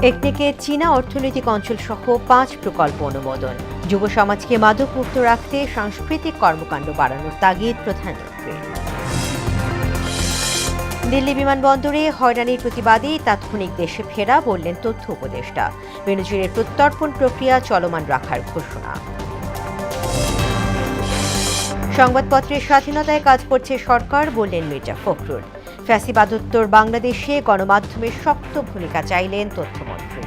একদিকে চীনা অর্থনৈতিক অঞ্চল সহ 5 প্রকল্প অনুমোদন। যুব সমাজকে মাদক মুক্ত রাখতে সাংস্কৃতিক কর্মকাণ্ড বাড়ানোর তাগিদ প্রধানমন্ত্রীর। দিল্লি বিমানবন্দরে হয়রানির প্রতিবাদে তাৎক্ষণিক দেশে ফেরা বললেন তথ্য উপদেষ্টা। বেনজিরের প্রত্যর্পণ প্রক্রিয়া চলমান রাখার ঘোষণা। সংবাদপত্রের স্বাধীনতায় কাজ করছে সরকার বললেন মির্জা ফখরুল। ফ্যাসিবাদোত্তর বাংলাদেশে গণমাধ্যমের শক্ত ভূমিকা চাইলেন তথ্যমন্ত্রী।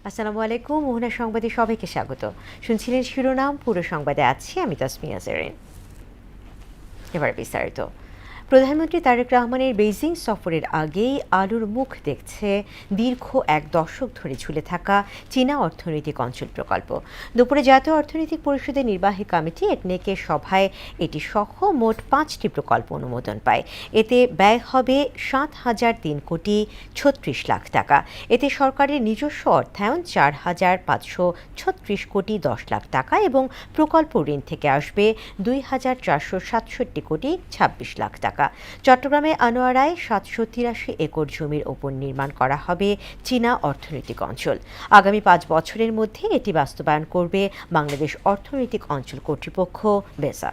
আসসালামু আলাইকুম, মোহনা সংবাদে সবাইকে স্বাগত। শুনছিলেন শিরোনাম, পুরো সংবাদে আছি আমি তাসমিয়া জেরিন। এবার বিস্তারিত। প্রধানমন্ত্রী তারেক রহমানের বেইজিং সফরের আগেই আলুর মুখ দেখছে দীর্ঘ 1 দশক ধরে ঝুলে থাকা চীনা অর্থনৈতিক অঞ্চল প্রকল্প। দুপুরে জাতীয় অর্থনৈতিক পরিষদের নির্বাহী কমিটি একনেকের সভায় এটি সহ মোট 5টি প্রকল্প অনুমোদন পায়। এতে ব্যয় হবে 7,003 কোটি 36 লাখ টাকা। এতে সরকারের নিজস্ব অর্থায়ন 4,536 কোটি 10 লাখ টাকা এবং প্রকল্প ঋণ থেকে আসবে 2,467 কোটি 26 লাখ টাকা। চট্টগ্রামে আনোয়ারায় 783 একর জমির ওপর নির্মাণ করা হবে চীনা অর্থনৈতিক অঞ্চল। আগামী 5 বছরের মধ্যে এটি বাস্তবায়ন করবে বাংলাদেশ অর্থনৈতিক অঞ্চল কর্তৃপক্ষ বেসা।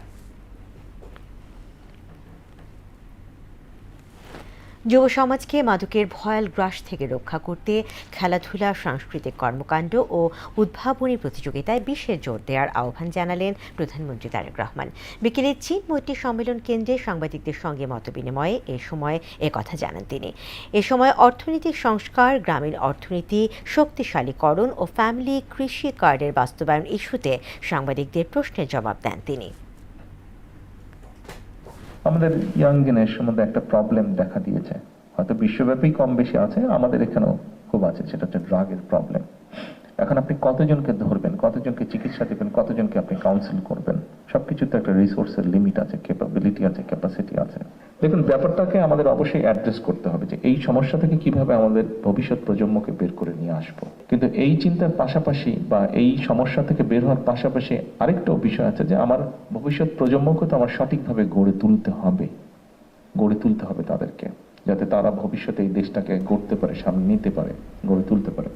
যুব সমাজকে মাদকের ভয়াল গ্রাস থেকে রক্ষা করতে খেলাধুলা, সাংস্কৃতিক কর্মকাণ্ড ও উদ্ভাবনী প্রতিযোগিতায় বিশেষ জোর দেওয়ার আহ্বান জানালেন প্রধানমন্ত্রী তারেক রহমান। বিকেলে চীন মৈত্রী সম্মেলন কেন্দ্রে সাংবাদিকদের সঙ্গে মতবিনিময়ে এ সময় একথা জানান তিনি। এ সময় অর্থনৈতিক সংস্কার, গ্রামীণ অর্থনীতি শক্তিশালীকরণ ও ফ্যামিলি কৃষি কার্ডের বাস্তবায়ন ইস্যুতে সাংবাদিকদের প্রশ্নের জবাব দেন তিনি। আমাদের ইয়াং জেনারেশনের মধ্যে একটা প্রবলেম দেখা দিয়েছে, হয়তো বিশ্বব্যাপী কম বেশি আছে, আমাদের এখানেও খুব আছে, সেটা হচ্ছে ড্রাগের প্রবলেম। এখন আপনি কতজনকে ধরবেন, কতজনকে চিকিৎসা দেবেন, কতজনকে আপনি কাউন্সিল করবেন, সবকিছুতে একটা রিসোর্সের লিমিট আছে, ক্যাপাবিলিটি আছে, ক্যাপাসিটি আছে। দেখুন, ব্যাপারটাকে আমাদের অবশ্যই অ্যাড্রেস করতে হবে যে এই সমস্যা থেকে কিভাবে আমাদের ভবিষ্যৎ প্রজন্মকে বের করে নিয়ে আসবো। কিন্তু এই চিন্তার পাশাপাশি বা এই সমস্যা থেকে বের হওয়ার পাশাপাশি আরেকটা বিষয় আছে যে আমার ভবিষ্যৎ প্রজন্মকে তো আমার সঠিকভাবে গড়ে তুলতে হবে তাদেরকে, যাতে তারা ভবিষ্যতে এই দেশটাকে গড়তে পারে, সামনে নিতে পারে, গড়ে তুলতে পারে।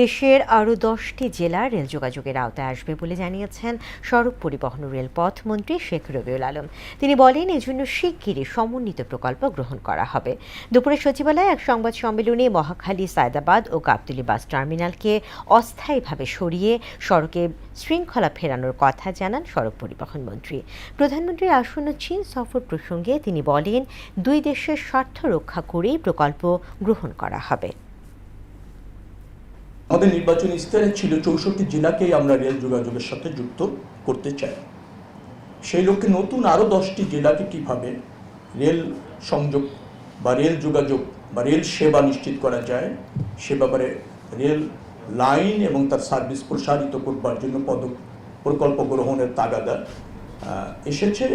দেশের আরও 10টি জেলা রেল যোগাযোগের আওতায় আসবে বলে জানিয়েছেন সড়ক পরিবহন ও রেলপথ মন্ত্রী শেখ রবিউল আলম। তিনি বলেন, এজন্য শিগগিরই সমন্বিত প্রকল্প গ্রহণ করা হবে। দুপুরে সচিবালয়ে এক সংবাদ সম্মেলনে মহাখালী, সায়দাবাদ ও গাবতলী বাস টার্মিনালকে অস্থায়ীভাবে সরিয়ে সড়কে শৃঙ্খলা ফেরানোর কথা জানান সড়ক পরিবহন মন্ত্রী। প্রধানমন্ত্রীর আসন্ন চীন সফর প্রসঙ্গে তিনি বলেন, 2 দেশের স্বার্থ রক্ষা করেই প্রকল্প গ্রহণ করা হবে। আমাদের নির্বাচনী ইস্তাহারে ছিল 64 জেলাকেই আমরা রেল যোগাযোগের সাথে যুক্ত করতে চাই। সেই লক্ষ্যে নতুন আরও 10টি জেলাকে কীভাবে রেল সংযোগ বা রেল যোগাযোগ বা রেল সেবা নিশ্চিত করা যায় সে ব্যাপারে রেল লাইন এবং তার সার্ভিস প্রসারিত করবার জন্য প্রকল্প গ্রহণের তাগাদা এসেছে।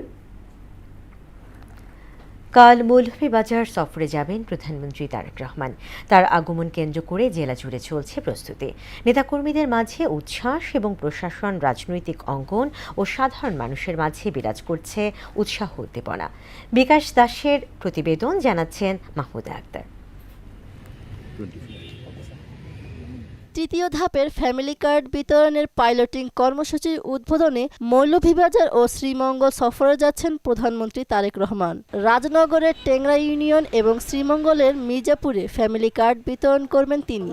কাল মৌলভীবাজার সফরে যাবেন প্রধানমন্ত্রী তারেক রহমান। তার আগমন কেন্দ্র করে জেলা জুড়ে চলছে প্রস্তুতি। নেতাকর্মীদের মাঝে উচ্ছ্বাস এবং প্রশাসন, রাজনৈতিক অঙ্গন ও সাধারণ মানুষের মাঝে বিরাজ করছে উৎসাহ উদ্দীপনা। বিকাশ দাসের প্রতিবেদন, জানাচ্ছেন মাহমুদা আক্তার। তৃতীয় ধাপের ফ্যামিলি কার্ড বিতরণের পাইলটিং কর্মসূচির উদ্বোধনে মৌলভীবাজার ও শ্রীমঙ্গল সফরে যাচ্ছেন প্রধানমন্ত্রী তারেক রহমান। রাজনগরের টেংরা ইউনিয়ন এবং শ্রীমঙ্গলের মির্জাপুরে ফ্যামিলি কার্ড বিতরণ করবেন তিনি।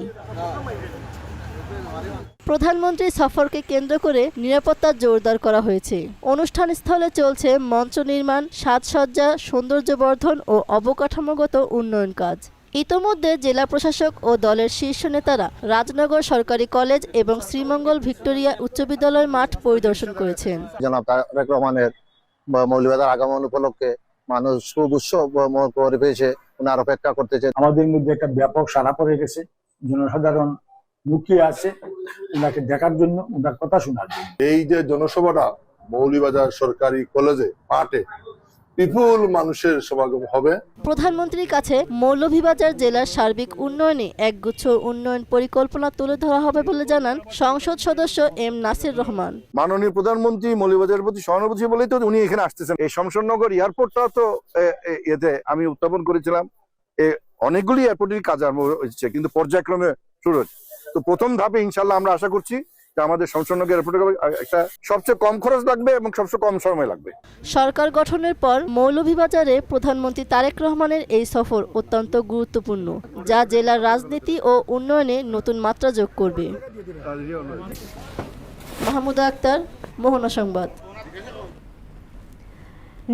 প্রধানমন্ত্রী সফরকে কেন্দ্র করে নিরাপত্তা জোরদার করা হয়েছে। অনুষ্ঠান স্থলে চলছে মঞ্চ নির্মাণ, সাজসজ্জা, সৌন্দর্যবর্ধন ও অবকাঠামোগত উন্নয়ন কাজ। ইতোমধ্যে জেলা প্রশাসক ও দলের শীর্ষ নেতারা রাজনগর সরকারি কলেজ এবং শ্রীমঙ্গল ভিক্টোরিয়া উচ্চ বিদ্যালয় মাঠ পরিদর্শন করেছেন। জনাব তারেক রহমানের মৌলভীবাজার আগমন উপলক্ষে মানুষ খুব উৎসব পরিবেশে ওনার অপেক্ষা করতেছে। আমাদের মধ্যে একটা ব্যাপক সাড়া পড়ে গেছে, জনসাধারণ মুখিয়ে আছে ওনাকে দেখার জন্য, ওনার কথা শোনার জন্য। এই যে জনসভাটা মৌলভীবাজার সরকারি কলেজে মাঠে বিপুল মানুষের সমাগম হবে। প্রধানমন্ত্রীর কাছে মৌলভীবাজার জেলার সার্বিক উন্নয়নে একগুচ্ছ উন্নয়ন পরিকল্পনা তুলে ধরা হবে বলে জানান সংসদ সদস্য এম নাসির রহমান। মাননীয় প্রধানমন্ত্রী মৌলভীবাজারের প্রতি সহানুভূতি বলেই তো উনি এখানে আসতেছেন। এই শমশেরনগর এয়ারপোর্টটা তো এতে আমি উত্থাপন করেছিলাম, অনেকগুলি এয়ারপোর্টের কাজ আরম্ভ হয়েছে, কিন্তু পর্যায়ক্রমে শুরু হচ্ছে। তো প্রথম ধাপে ইনশাল্লাহ আমরা আশা করছি যে আমাদের শমশেরনগর এয়ারপোর্টে একটা সবচেয়ে কম খরচ লাগবে এবং সবচেয়ে কম সময় লাগবে। সরকার গঠনের পর মৌলভীবাজারে প্রধানমন্ত্রী তারেক রহমানের এই সফর অত্যন্ত গুরুত্বপূর্ণ, যা জেলার রাজনীতি ও উন্নয়নে নতুন মাত্রা যোগ করবে। মাহমুদা আক্তার, মোহনা সংবাদ।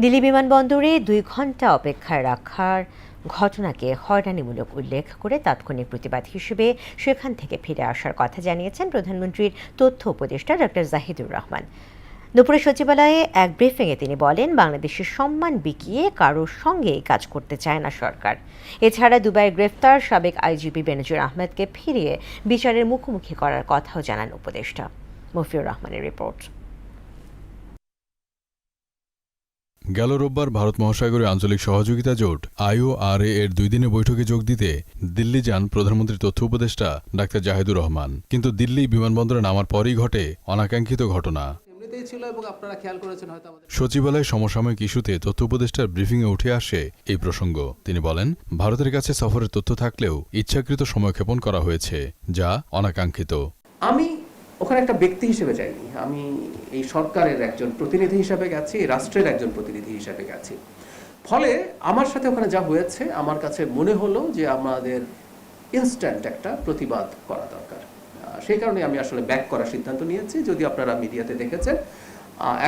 দিল্লি বিমানবন্দরে 2 ঘন্টা অপেক্ষায় রাখার ঘটনাকে হয়রানিমূলক উল্লেখ করে তাৎক্ষণিক প্রতিবাদ হিসেবে সেখান থেকে ফিরে আসার কথা জানিয়েছেন প্রধানমন্ত্রীর তথ্য উপদেষ্টা ডক্টর জাহিদুর রহমান। দুপুরে সচিবালয়ে এক ব্রিফিংয়ে তিনি বলেন, বাংলাদেশের সম্মান বিকিয়ে কারোর সঙ্গে কাজ করতে চায় না সরকার। এছাড়া দুবাইয়ে গ্রেফতার সাবেক আইজিপি বেনজির আহমেদকে ফিরিয়ে বিচারের মুখোমুখি করার কথাও জানান উপদেষ্টা। মফিউর রহমানের রিপোর্ট। গেল রোববার ভারত মহাসাগরে আঞ্চলিক সহযোগিতা জোট IORA এর 2 দিনের বৈঠকে যোগ দিতে দিল্লি যান প্রধানমন্ত্রীর তথ্য উপদেষ্টা ডাক্তার জাহিদুর রহমান। কিন্তু দিল্লি বিমানবন্দরে নামার পরই ঘটে অনাকাঙ্ক্ষিত ঘটনা। সচিবালয়ে সমসাময়িক ইস্যুতে তথ্য উপদেষ্টার ব্রিফিংয়ে উঠে আসে এই প্রসঙ্গ। তিনি বলেন, ভারতের কাছে সফরের তথ্য থাকলেও ইচ্ছাকৃত সময়ক্ষেপণ করা হয়েছে, যা অনাকাঙ্ক্ষিত। আমি ওখানে একটা ব্যক্তি হিসেবে যাইনি, আমি এই সরকারের একজন প্রতিনিধি হিসেবে গেছি, রাষ্ট্রের একজন প্রতিনিধি হিসেবে গেছি। ফলে আমার সাথে ওখানে যা হয়েছে আমার কাছে মনে হলো যে আমাদের ইনস্ট্যান্ট একটা প্রতিবাদ করা দরকার। সেই কারণে আমি আসলে ব্যাক করার সিদ্ধান্ত নিয়েছি। যদি আপনারা মিডিয়াতে দেখেছেন,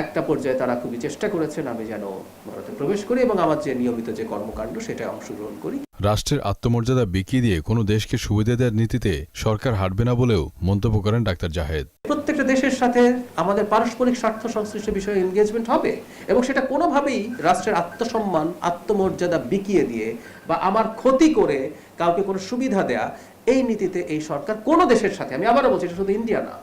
একটা পর্যায়ে তারা খুবই চেষ্টা করেছেন আমি যেন ভারতে প্রবেশ করি এবং আমার যে নিয়মিত যে কর্মকাণ্ড সেটা অংশগ্রহণ করি। রাষ্ট্রের আত্মমর্যাদা বিকিয়ে দিয়ে কোনো দেশকে সুবিধা দেওয়ার নীতিতে সরকার হাঁটবে না বলেও মন্তব্য করেন ডাক্তার জাহেদ। প্রত্যেকটা দেশের সাথে আমাদের পারস্পরিক স্বার্থ সংশ্লিষ্ট বিষয়ে এনগেজমেন্ট হবে এবং সেটা কোনোভাবেই রাষ্ট্রের আত্মসম্মান আত্মমর্যাদা বিকিয়ে দিয়ে বা আমার ক্ষতি করে কাউকে কোনো সুবিধা দেয়া, এই নীতিতে এই সরকার কোনো দেশের সাথে, আমি আবারও বলছি, এটা শুধু ইন্ডিয়া না,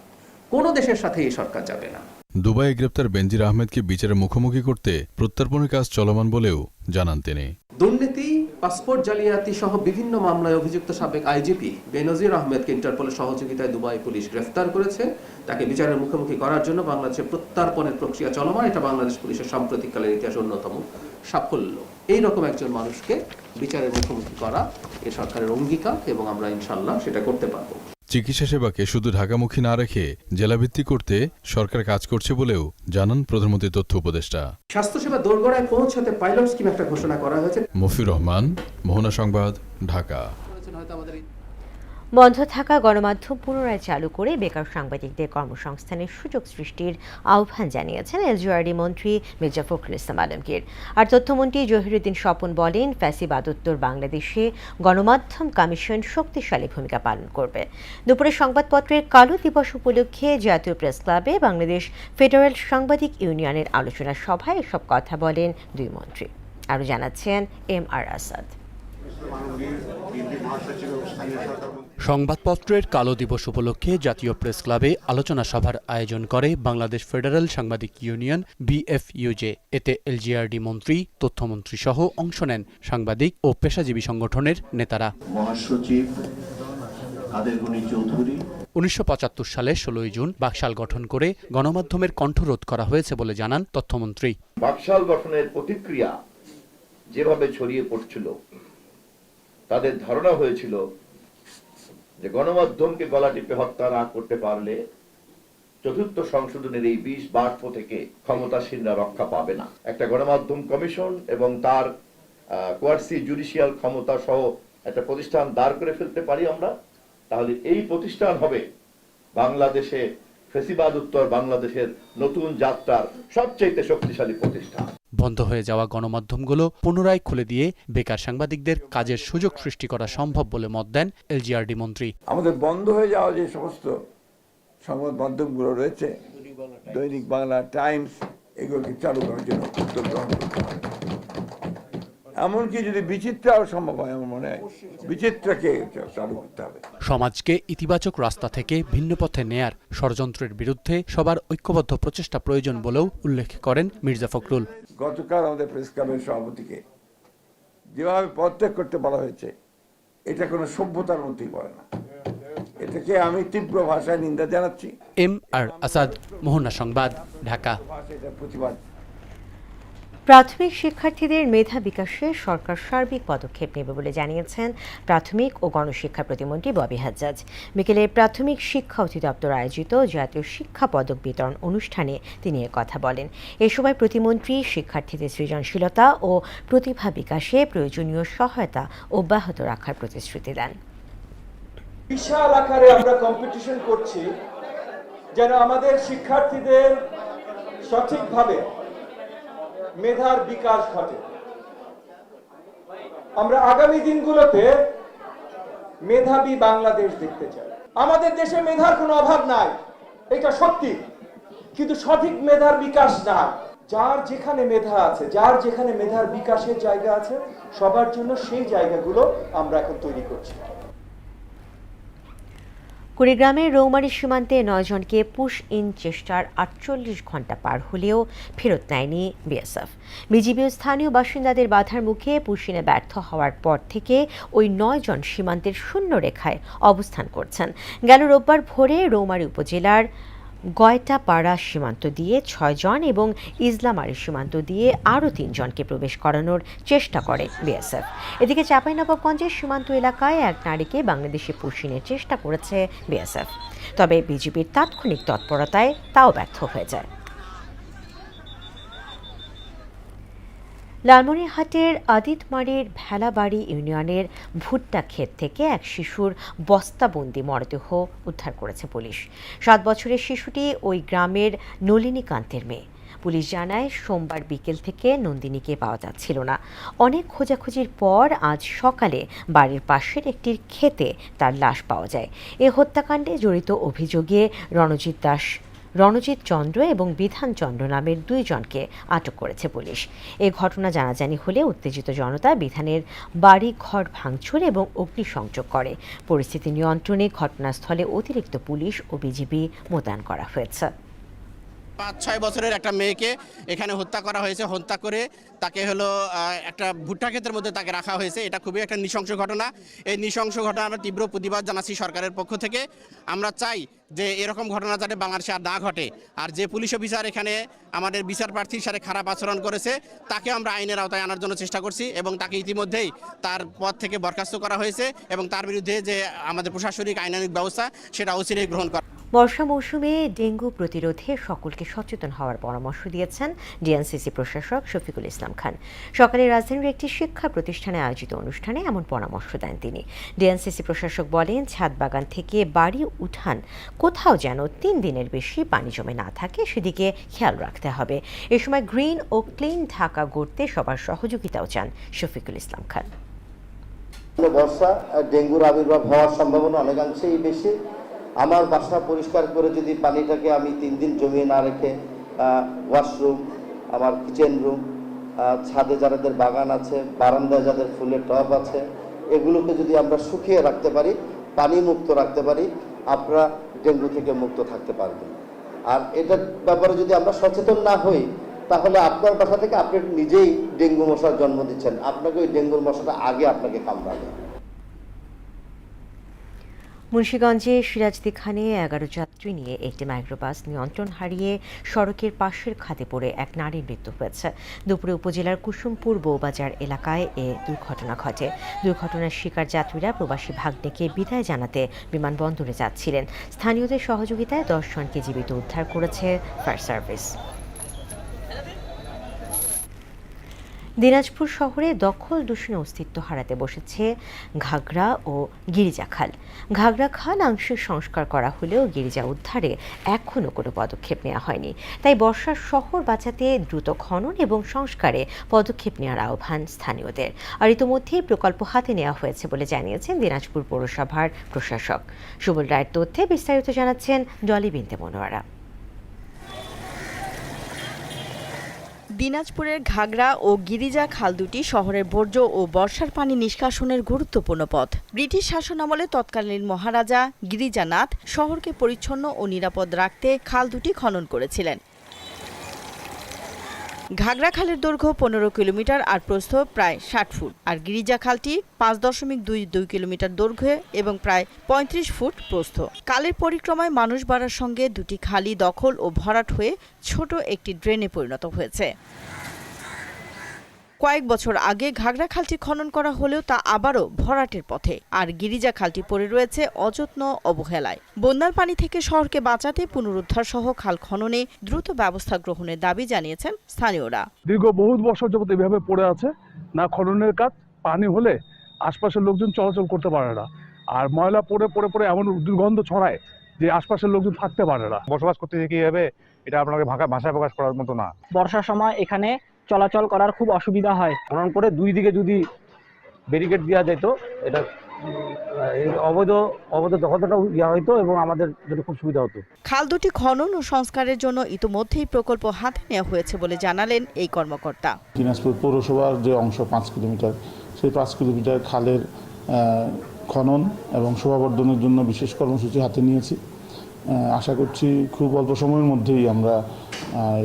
কোনো দেশের সাথে এই সরকার যাবে না। দুবাইয়ে গ্রেপ্তার বেনজির আহমেদকে বিচারের মুখোমুখি করতে প্রত্যর্পণের কাজ চলমান বলেও জানান তিনি। দুর্নীতি, পাসপোর্ট জালিয়াতি সহ বিভিন্ন মামলায় অভিযুক্ত সাবেক আইজিপি বেনজির আহমেদকে ইন্টারপোলের সহযোগিতায় দুবাই পুলিশ গ্রেফতার করেছে। তাকে বিচারের মুখোমুখি করার জন্য বাংলাদেশের প্রত্যর্পণের প্রক্রিয়া চলমান। এটা বাংলাদেশ পুলিশের সাম্প্রতিককালের ইতিহাসে অন্যতম সাফল্য। এই রকম একজন মানুষকে বিচারের মুখোমুখি করা এ সরকারের অঙ্গীকার এবং আমরা ইনশাল্লাহ সেটা করতে পারবো। চিকিৎসা সেবাকে শুধু ঢাকামুখী না রেখে জেলাভিত্তিক করতে সরকার কাজ করছে বলেও জানান প্রধানমন্ত্রীর তথ্য উপদেষ্টা। স্বাস্থ্যসেবা দোরগোড়ায় পৌঁছাতে পাইলট স্কিম একটা ঘোষণা করা হয়েছে। মফিউর রহমান, মোহনা সংবাদ, ঢাকা। বন্ধ থাকা গণমাধ্যম পুনরায় চালু করে বেকার সাংবাদিকদের কর্মসংস্থানের সুযোগ সৃষ্টির আহ্বান জানিয়েছেন LGRD মন্ত্রী মির্জা ফখরুল ইসলাম আলমগীর। আর তথ্যমন্ত্রী জহিরুদ্দিন স্বপন বলেন, ফ্যাসিবাদোত্তর বাংলাদেশে গণমাধ্যম কমিশন শক্তিশালী ভূমিকা পালন করবে। দুপুরে সংবাদপত্রের কালো দিবস উপলক্ষে জাতীয় প্রেস ক্লাবে বাংলাদেশ ফেডারেল সাংবাদিক ইউনিয়নের আলোচনা সভায় এসব কথা বলেন দুই মন্ত্রী। আরও জানাচ্ছেন MR আসাদ। সংবাদপত্রের কালো দিবস উপলক্ষে জাতীয় প্রেস ক্লাবে আলোচনা সভার আয়োজন করে বাংলাদেশ ফেডারেল সাংবাদিক ইউনিয়ন BFUJ। এতে LGRD মন্ত্রী, তথ্যমন্ত্রী সহ অংশ নেন সাংবাদিক ও পেশাজীবী সংগঠনের নেতারা। মহাসচিব কাদের গনি চৌধুরী 1975 সালে 16 জুন বাকশাল গঠন করে গণমাধ্যমের কণ্ঠরোধ করা হয়েছে বলে জানান তথ্যমন্ত্রী। বাকশাল গঠনের প্রতিক্রিয়া যেভাবে ছড়িয়ে পড়ছিল, তাদের ধারণা হয়েছিল যে গণমাধ্যমকে গলা টিপে হত্যা না করতে পারলে চতুর্থ সংশোধনের এই 20 বাক্য থেকে ক্ষমতাসীনরা রক্ষা পাবে না। একটা গণমাধ্যম কমিশন এবং তার কোয়ার্সি জুডিশিয়াল ক্ষমতা সহ একটা প্রতিষ্ঠান দাঁড় করে ফেলতে পারি আমরা, তাহলে এই প্রতিষ্ঠান হবে বাংলাদেশে ফ্যাসিবাদ উত্তর বাংলাদেশের নতুন যাত্রার সবচেয়ে শক্তিশালী প্রতিষ্ঠান। বন্ধ হয়ে যাওয়া গণমাধ্যমগুলো পুনরায় খুলে দিয়ে বেকার সাংবাদিকদের কাজের সুযোগ সৃষ্টি করা সম্ভব বলে মত দেন LGRD মন্ত্রী। আমাদের বন্ধ হয়ে যাওয়া যে সমস্ত সংবাদ মাধ্যমগুলো রয়েছে, দৈনিক বাংলা, টাইমস, এগুলোকে চালু করার জন্য উদ্যোগ গ্রহণ করতে হবে এমনকি যদি বিচিত্রাও সম্ভব হয়, আমার মনে হয় বিচিত্রাকে চালু করতে হবে। সমাজকে ইতিবাচক রাস্তা থেকে ভিন্ন পথে নেয়ার ষড়যন্ত্রের বিরুদ্ধে সবার ঐক্যবদ্ধ প্রচেষ্টা প্রয়োজন বলেও উল্লেখ করেন মির্জা ফখরুল। গতকাল আমাদের প্রেস ক্লাবের সভাপতিকে যেভাবে পদত্যাগ করতে বলা হয়েছে, এটা কোনো সভ্যতার মধ্যেই পড়ে না। এটাকে আমি তীব্র ভাষায় নিন্দা জানাচ্ছি। এম আর আসাদ, মোহনা সংবাদ, ঢাকা। এটা প্রতিবাদ। প্রাথমিক শিক্ষার্থীদের মেধা বিকাশে সরকার সার্বিক পদক্ষেপ নেবে বলে জানিয়েছেন প্রাথমিক ও গণশিক্ষা প্রতিমন্ত্রী ববি হাজ্জাজ। বিকেলে প্রাথমিক শিক্ষা অধিদপ্তর আয়োজিত জাতীয় শিক্ষা পদক বিতরণ অনুষ্ঠানে তিনি কথা বলেন। এ সময় প্রতিমন্ত্রী শিক্ষার্থীদের সৃজনশীলতা ও প্রতিভা বিকাশে প্রয়োজনীয় সহায়তা অব্যাহত রাখার প্রতিশ্রুতি দেন। বিশাল আকারে আমরা কম্পিটিশন করছি যেন আমাদের শিক্ষার্থীদের সঠিকভাবে মেধার বিকাশ ঘটে। আমরা আগামী দিনগুলোতে মেধাবী বাংলাদেশ দেখতে চাই। আমাদের দেশে মেধার কোনো অভাব নাই, এটা সত্যি, কিন্তু সঠিক মেধার বিকাশ না। যার যেখানে মেধা আছে, যার যেখানে মেধার বিকাশের জায়গা আছে, সবার জন্য সেই জায়গাগুলো আমরা এখন তৈরি করছি। কুড়িগ্রামের রৌমারী সীমান্তে 9 জনকে পুশ ইন চেষ্টার 48 ঘণ্টা পার হলেও ফেরত নেয়নি বিএসএফ। বিজিবি ও স্থানীয় বাসিন্দাদের বাধার মুখে পুশিনে ব্যর্থ হওয়ার পর থেকে ওই 9 জন সীমান্তের শূন্য রেখায় অবস্থান করছেন। গেল রোববার ভোরে রৌমারী উপজেলার গয়টাপাড়া সীমান্ত দিয়ে 6 জন এবং ইসলামারী সীমান্ত দিয়ে আরও 3 জনকে প্রবেশ করানোর চেষ্টা করে বিএসএফ। এদিকে চাঁপাইনবাবগঞ্জের সীমান্ত এলাকায় এক নারীকে বাংলাদেশে পুশিনের চেষ্টা করেছে বিএসএফ, তবে বিজিবির তাৎক্ষণিক তৎপরতায় তাও ব্যর্থ হয়ে যায়। লালমনিরহাটের আদিতমারির ভেলাবাড়ি ইউনিয়নের ভুট্টা ক্ষেত থেকে এক শিশুর বস্তাবন্দি মরদেহ উদ্ধার করেছে পুলিশ। 7 বছরের শিশুটি ওই গ্রামের নলিনীকান্তের মেয়ে। পুলিশ জানায় সোমবার বিকেল থেকে নন্দিনীকে পাওয়া যাচ্ছিল না। অনেক খোঁজাখুঁজির পর আজ সকালে বাড়ির পাশের একটি ক্ষেতে তার লাশ পাওয়া যায়। এ হত্যাকাণ্ডে জড়িত অভিযোগে রণজিৎ চন্দ্র এবং বিধান চন্দ্র নামের 2 জনকে আটক করেছে পুলিশ। এ ঘটনা জানাজানি হলে উত্তেজিত জনতা বিধানের বাড়ি ঘর ভাঙচুর এবং অগ্নিসংযোগ করে। পরিস্থিতি নিয়ন্ত্রণে ঘটনাস্থলে অতিরিক্ত পুলিশ ও বিজিবি মোতায়েন করা হয়েছে। 5-6 বছরের একটা মেয়েকে এখানে হত্যা করা হয়েছে। হত্যা করে তাকে একটা ভুট্টা ক্ষেতের মধ্যে তাকে রাখা হয়েছে। এটা খুবই একটা নৃশংস ঘটনা। এই নৃশংস ঘটনা আমরা তীব্র প্রতিবাদ জানাচ্ছি সরকারের পক্ষ থেকে। আমরা চাই যে এরকম ঘটনা যাতে বাংলাদেশে আর না ঘটে। আর যে পুলিশ অফিসার এখানে আমাদের বিচার প্রার্থীর সাথে খারাপ আচরণ করেছে, তাকে আমরা আইনের আওতায় আনার জন্য চেষ্টা করছি এবং তাকে ইতিমধ্যেই তার পদ থেকে বরখাস্ত করা হয়েছে এবং তার বিরুদ্ধে যে আমাদের প্রশাসনিক আইনানুগ ব্যবস্থা সেটা অচিরেই গ্রহণ করা। বর্ষা মৌসুমে ডেঙ্গু প্রতিরোধে সকলকে সচেতন হওয়ার পরামর্শ দিয়েছেন ডিএনসিসি প্রশাসক শফিকুল ইসলাম খান। সকালে রাজধানীর একটি শিক্ষা প্রতিষ্ঠানে আয়োজিত অনুষ্ঠানে এমন পরামর্শ দেন তিনি। ডিএনসিসি প্রশাসক বলেন, ছাদ বাগান থেকে বাড়ি উঠান কোথাও যেন 3 দিনের বেশি পানি জমে না থাকে সেদিকে খেয়াল রাখতে হবে। এ সময় গ্রিন ও ক্লিন ঢাকা গড়তে সবার সহযোগিতাও চান শফিকুল ইসলাম খান। বর্ষা ডেঙ্গুর আবির্ভাব হওয়ার সম্ভাবনা অনেকাংশেই বেশি। আমার বাসা পরিষ্কার করে যদি পানিটাকে আমি 3 দিন জমিয়ে না রেখে ওয়াশরুম, আমার কিচেন রুম, ছাদে যাদের বাগান আছে, বারান্দায় যাদের ফুলের টব আছে, এগুলোকে যদি আমরা শুকিয়ে রাখতে পারি, পানি মুক্ত রাখতে পারি, আপনারা ডেঙ্গু থেকে মুক্ত থাকতে পারবেন। আর এটার ব্যাপারে যদি আমরা সচেতন না হই, তাহলে আপনার বাসা থেকে আপনি নিজেই ডেঙ্গু মশার জন্ম দিচ্ছেন। আপনাকে ওই ডেঙ্গুর মশাটা আগে আপনাকে কামড়াবে। মুন্সিগঞ্জে সিরাজদিখানে 11 যাত্রী নিয়ে একটি মাইক্রোবাস নিয়ন্ত্রণ হারিয়ে সড়কের পাশের খাদে পড়ে এক নারীর মৃত্যু হয়েছে। দুপুরে উপজেলার কুসুমপুর বৌবাজার এলাকায় এ দুর্ঘটনা ঘটে। দুর্ঘটনার শিকার যাত্রীরা প্রবাসী ভাগ্নেকে বিদায় জানাতে বিমানবন্দরে যাচ্ছিলেন। স্থানীয়দের সহযোগিতায় 10 জনকে জীবিত উদ্ধার করেছে ফায়ার সার্ভিস। দিনাজপুর শহরে দখল দূষণে অস্তিত্ব হারাতে বসেছে ঘাগড়া ও গিরিজা খাল। ঘাগড়া খাল আংশিক সংস্কার করা হলেও গিরিজা উদ্ধারে এখনও কোনো পদক্ষেপ নেওয়া হয়নি। তাই বর্ষার শহর বাঁচাতে দ্রুত খনন এবং সংস্কারে পদক্ষেপ নেওয়ার আহ্বান স্থানীয়দের। আর ইতিমধ্যেই প্রকল্প হাতে নেওয়া হয়েছে বলে জানিয়েছেন দিনাজপুর পৌরসভার প্রশাসক। সুবল রায়ের তথ্যে বিস্তারিত জানাচ্ছেন ডলি বিনতে মনোয়ারা। দিনাজপুরের ঘাগড়া ও গিরিজা খাল দুটি শহরের বর্জ্য ও বর্ষার পানি নিষ্কাশনের গুরুত্বপূর্ণ পথ। ব্রিটিশ শাসনামলে তৎকালীন মহারাজা গিরিজানাথ শহরকে পরিচ্ছন্ন ও নিরাপদ রাখতে খাল দুটি খনন করেছিলেন। ঘাগড়া খালের দৈর্ঘ্য 15 কিলোমিটার আর প্রস্থ প্রায় 60 ফুট, আর গিরিজা খালটি 5.22 কিলোমিটার দৈর্ঘ্যে এবং প্রায় 35 ফুট প্রস্থ। কালের পরিক্রমায় মানুষ বাড়ার সঙ্গে দুটি খালি দখল ও ভরাট হয়ে ছোট একটি ড্রেনে পরিণত হয়েছে। কয়েক বছর আগে ঘাগড়া খালটি খনন করা হলেও তা আবারও ভরাটের পথে, আর গিরিজা খালটি পড়ে রয়েছে অযত্ন অবহেলায়। বন্যার পানি থেকে শহরকে বাঁচাতে পুনরুদ্ধার সহ খাল খননে দ্রুত ব্যবস্থা গ্রহণের দাবি জানিয়েছেন স্থানীয়রা। দীর্ঘ বহু বছর যাবত এভাবে পড়ে আছে, না খননের কাজ, পানি হলে আশপাশের লোকজন চলাচল করতে পারে না, আর ময়লা পড়ে পড়ে পড়ে এমন দুর্গন্ধ ছড়ায় যে আশপাশের লোকজন থাকতে পারে না। বসবাস করতে কিভাবে এটা আপনাকে ভাষায় প্রকাশ করার মতো না। বর্ষার সময় এখানে চলাচল করার খুব অসুবিধা হয়। খনন করে দুই দিকে যদি ব্যারিকেড দেওয়া যেত, এটা অবৈধ দখলটা দেওয়া হইতো এবং আমাদের জন্য খুব সুবিধা হতো। খাল দুটি খনন ও সংস্কারের জন্য ইতোমধ্যেই প্রকল্প হাতে নেওয়া হয়েছে বলে জানালেন এই কর্মকর্তা। দিনাজপুর পৌরসভার যে অংশ 5 কিলোমিটার, সেই 5 কিলোমিটার খালের খনন এবং শোভাবর্ধনের জন্য বিশেষ কর্মসূচি হাতে নিয়েছি। আশা করছি খুব অল্প সময়ের মধ্যেই আমরা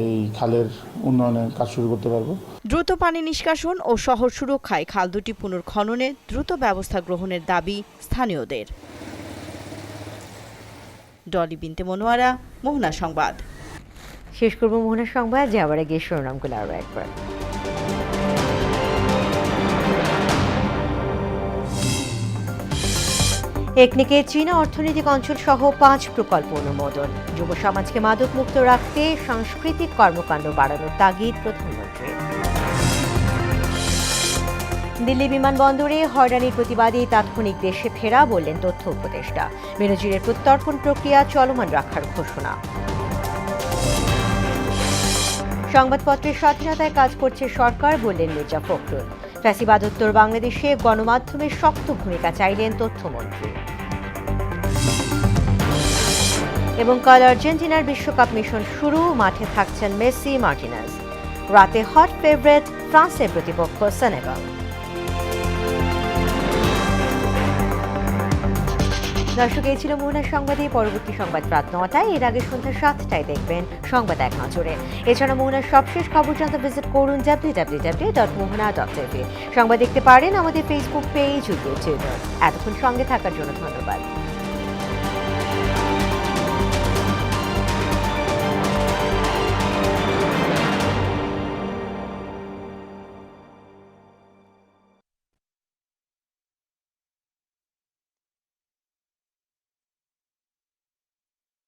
এই খালের উন্নয়নের কাজ শুরু করতে পারবো। দ্রুত পানি নিষ্কাশন ও শহর সুরক্ষায় খাল দুটি পুনর্খননে দ্রুত ব্যবস্থা গ্রহণের দাবি স্থানীয়দের। ডলি বিনতে মনোয়ারা, মোহনা সংবাদ। শেষ করব মোহনা সংবাদ, যাওয়ার আগে শিরোনামগুলো আরও একবার। একনিকে চীনা অর্থনৈতিক অঞ্চল সহ 5 প্রকল্প অনুমোদন। যুব সমাজকে মাদক মুক্ত রাখতে সাংস্কৃতিক কর্মকাণ্ড বাড়ানোর তাগিদ প্রধানমন্ত্রী। দিল্লি বিমানবন্দরে হয়রানির প্রতিবাদে তাৎক্ষণিক দেশে ফেরা বললেন তথ্য উপদেষ্টা। বেনজিরের প্রত্যর্পণ প্রক্রিয়া চলমান রাখার ঘোষণা। সংবাদপত্রের স্বাধীনতায় কাজ করছে সরকার বললেন মির্জা ফখরুল। ফ্যাসিবাদোত্তর বাংলাদেশে গণমাধ্যমের শক্ত ভূমিকা চাইলেন তথ্যমন্ত্রী। এবং কাল আর্জেন্টিনার বিশ্বকাপ মিশন শুরু, মাঠে থাকছেন মেসি, মার্টিনেজ। রাতে হট ফেভারিট ফ্রান্সের প্রতিপক্ষ সেনেগাল। দর্শক, এই ছিল মোহনা সংবাদে। পরবর্তী সংবাদ রাত 9টায়, এর আগে সন্ধ্যা 7টায় দেখবেন সংবাদ এক নজরে। এছাড়া মোহনার সবশেষ খবর জানতে ভিজিট করুন www.mohana.tv। সংবাদ দেখতে পারেন আমাদের ফেসবুক পেজ ও ইউটিউবে। এতক্ষণ সঙ্গে থাকার জন্য ধন্যবাদ।